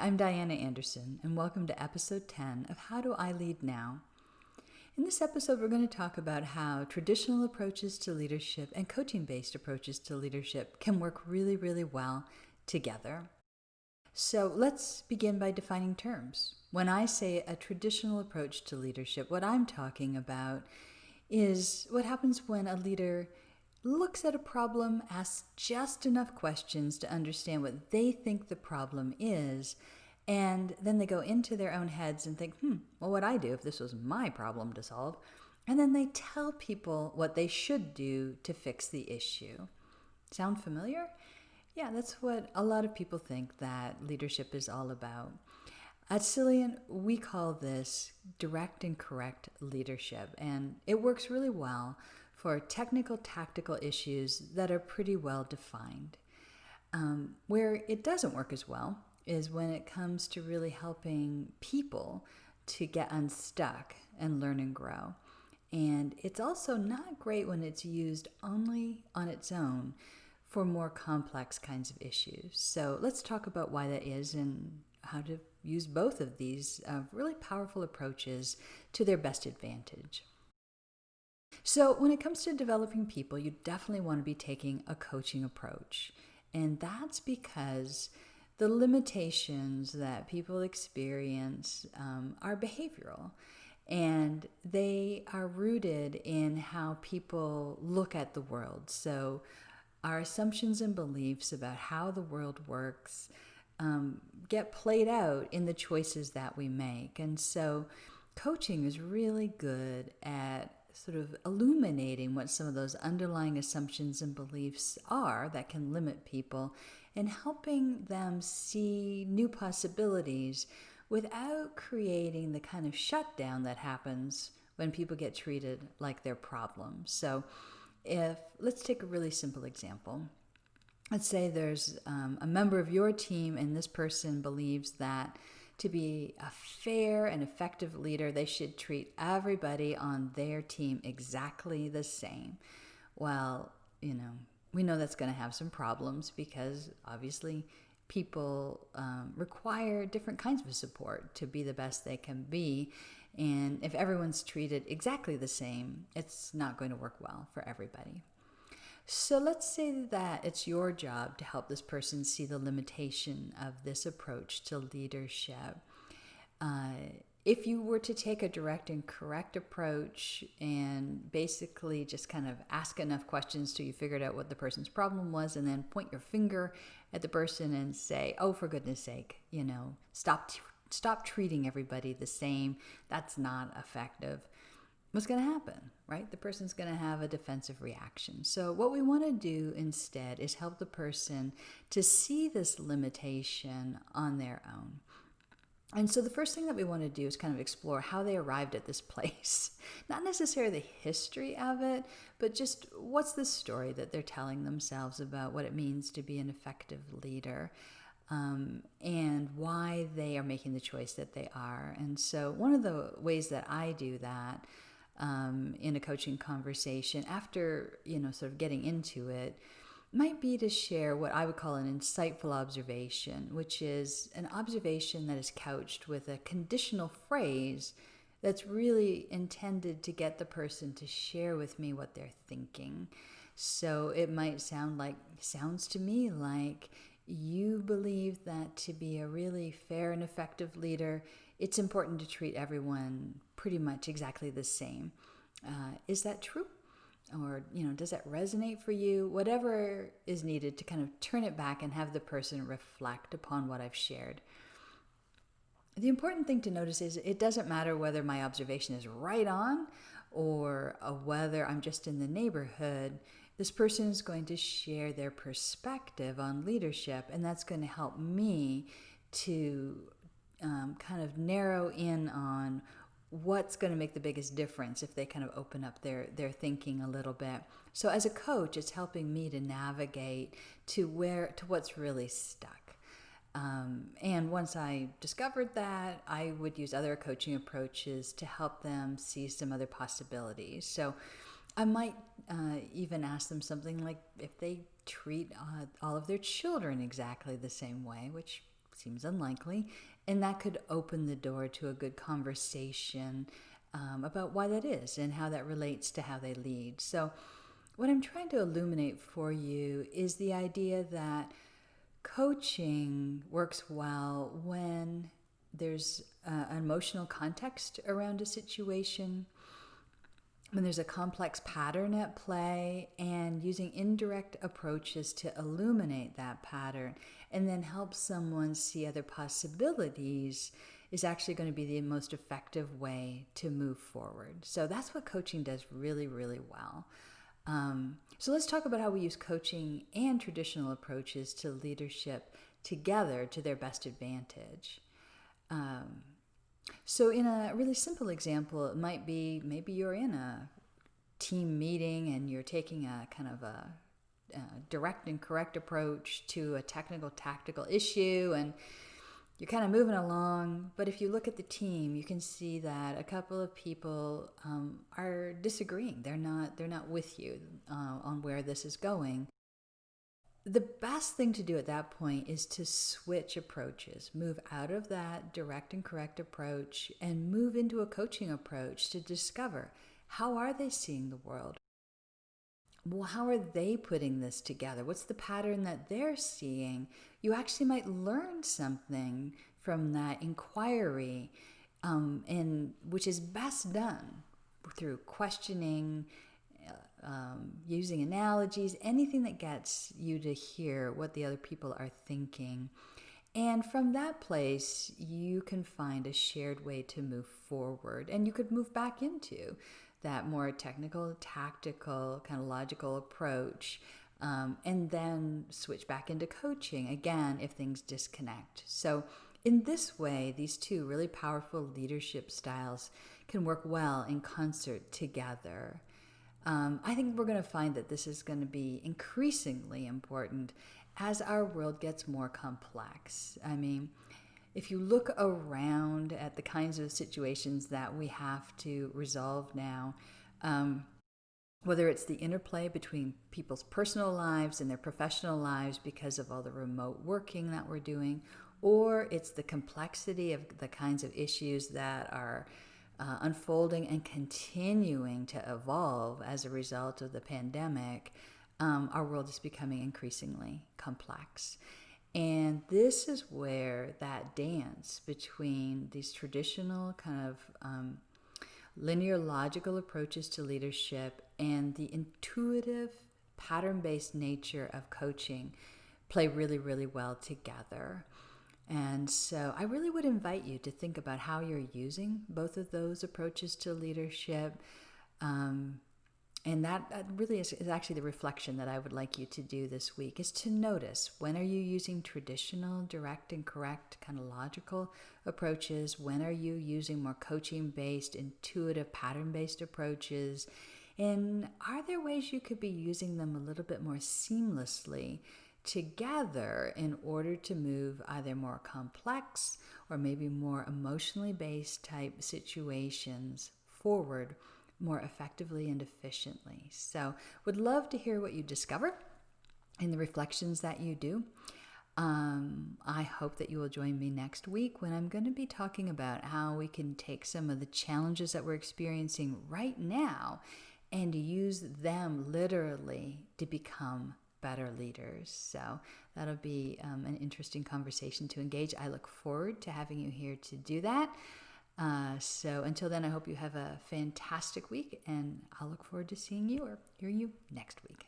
I'm Dianna Anderson, and welcome to episode 10 of How Do I Lead Now? In this episode, we're going to talk about how traditional approaches to leadership and coaching-based approaches to leadership can work really, really well together. So let's begin by defining terms. When I say a traditional approach to leadership, what I'm talking about is what happens when a leader looks at a problem, asks just enough questions to understand what they think the problem is, and then they go into their own heads and think, what would I do if this was my problem to solve? And then they tell people what they should do to fix the issue. Sound familiar? Yeah, that's what a lot of people think that leadership is all about. At Cylient, we call this direct and correct leadership, and it works really well for technical, tactical issues that are pretty well defined. Where it doesn't work as well is when it comes to really helping people to get unstuck and learn and grow. And it's also not great when it's used only on its own for more complex kinds of issues. So let's talk about why that is and how to use both of these really powerful approaches to their best advantage. So when it comes to developing people, you definitely want to be taking a coaching approach. And that's because the limitations that people experience are behavioral. And they are rooted in how people look at the world. So our assumptions and beliefs about how the world works get played out in the choices that we make. And so coaching is really good at sort of illuminating what some of those underlying assumptions and beliefs are that can limit people and helping them see new possibilities without creating the kind of shutdown that happens when people get treated like they're problems. So let's take a really simple example. Let's say there's a member of your team and this person believes that to be a fair and effective leader, they should treat everybody on their team exactly the same. Well, we know that's going to have some problems because obviously people require different kinds of support to be the best they can be. And if everyone's treated exactly the same, it's not going to work well for everybody. So let's say that it's your job to help this person see the limitation of this approach to leadership. If you were to take a direct and correct approach and basically just kind of ask enough questions till you figured out what the person's problem was and then point your finger at the person and say, oh, for goodness sake, stop treating everybody the same. That's not effective. What's going to happen, right? The person's going to have a defensive reaction. So what we want to do instead is help the person to see this limitation on their own. And so the first thing that we want to do is kind of explore how they arrived at this place. Not necessarily the history of it, but just what's the story that they're telling themselves about what it means to be an effective leader. And why they are making the choice that they are. And so one of the ways that I do that in a coaching conversation after, sort of getting into it, might be to share what I would call an insightful observation, which is an observation that is couched with a conditional phrase that's really intended to get the person to share with me what they're thinking. So it might sounds to me like you believe that to be a really fair and effective leader, it's important to treat everyone pretty much exactly the same. Is that true? Or, does that resonate for you? Whatever is needed to kind of turn it back and have the person reflect upon what I've shared. The important thing to notice is it doesn't matter whether my observation is right on or whether I'm just in the neighborhood. This person is going to share their perspective on leadership, and that's going to help me to kind of narrow in on what's going to make the biggest difference if they kind of open up their thinking a little bit. So as a coach, it's helping me to navigate to what's really stuck. And once I discovered that, I would use other coaching approaches to help them see some other possibilities. So I might even ask them something like if they treat all of their children exactly the same way, which seems unlikely, and that could open the door to a good conversation about why that is and how that relates to how they lead. So what I'm trying to illuminate for you is the idea that coaching works well when there's an emotional context around a situation, when there's a complex pattern at play, and using indirect approaches to illuminate that pattern and then help someone see other possibilities is actually going to be the most effective way to move forward. So that's what coaching does really, really well. So let's talk about how we use coaching and traditional approaches to leadership together to their best advantage. So in a really simple example, it might be maybe you're in a team meeting and you're taking a kind of a direct and correct approach to a technical, tactical issue, and you're kind of moving along. But if you look at the team, you can see that a couple of people are disagreeing. They're not with you on where this is going. The best thing to do at that point is to switch approaches, move out of that direct and correct approach and move into a coaching approach to discover, how are they seeing the world? Well, how are they putting this together? What's the pattern that they're seeing? You actually might learn something from that inquiry, and which is best done through questioning, using analogies, anything that gets you to hear what the other people are thinking. And from that place, you can find a shared way to move forward. And you could move back into that more technical, tactical, kind of logical approach, and then switch back into coaching again if things disconnect. So in this way, these two really powerful leadership styles can work well in concert together. I think we're going to find that this is going to be increasingly important as our world gets more complex. I mean, if you look around at the kinds of situations that we have to resolve now, whether it's the interplay between people's personal lives and their professional lives because of all the remote working that we're doing, or it's the complexity of the kinds of issues that are unfolding and continuing to evolve as a result of the pandemic, our world is becoming increasingly complex. And this is where that dance between these traditional kind of linear logical approaches to leadership and the intuitive pattern-based nature of coaching play really, really well together. And so I really would invite you to think about how you're using both of those approaches to leadership. And that really is actually the reflection that I would like you to do this week, is to notice, when are you using traditional, direct and correct, kind of logical approaches? When are you using more coaching-based, intuitive, pattern-based approaches? And are there ways you could be using them a little bit more seamlessly together in order to move either more complex or maybe more emotionally based type situations forward more effectively and efficiently? So would love to hear what you discover in the reflections that you do. I hope that you will join me next week when I'm going to be talking about how we can take some of the challenges that we're experiencing right now and use them literally to become better leaders. So that'll be an interesting conversation to engage. I look forward to having you here to do that. So until then, I hope you have a fantastic week, and I'll look forward to seeing you or hearing you next week.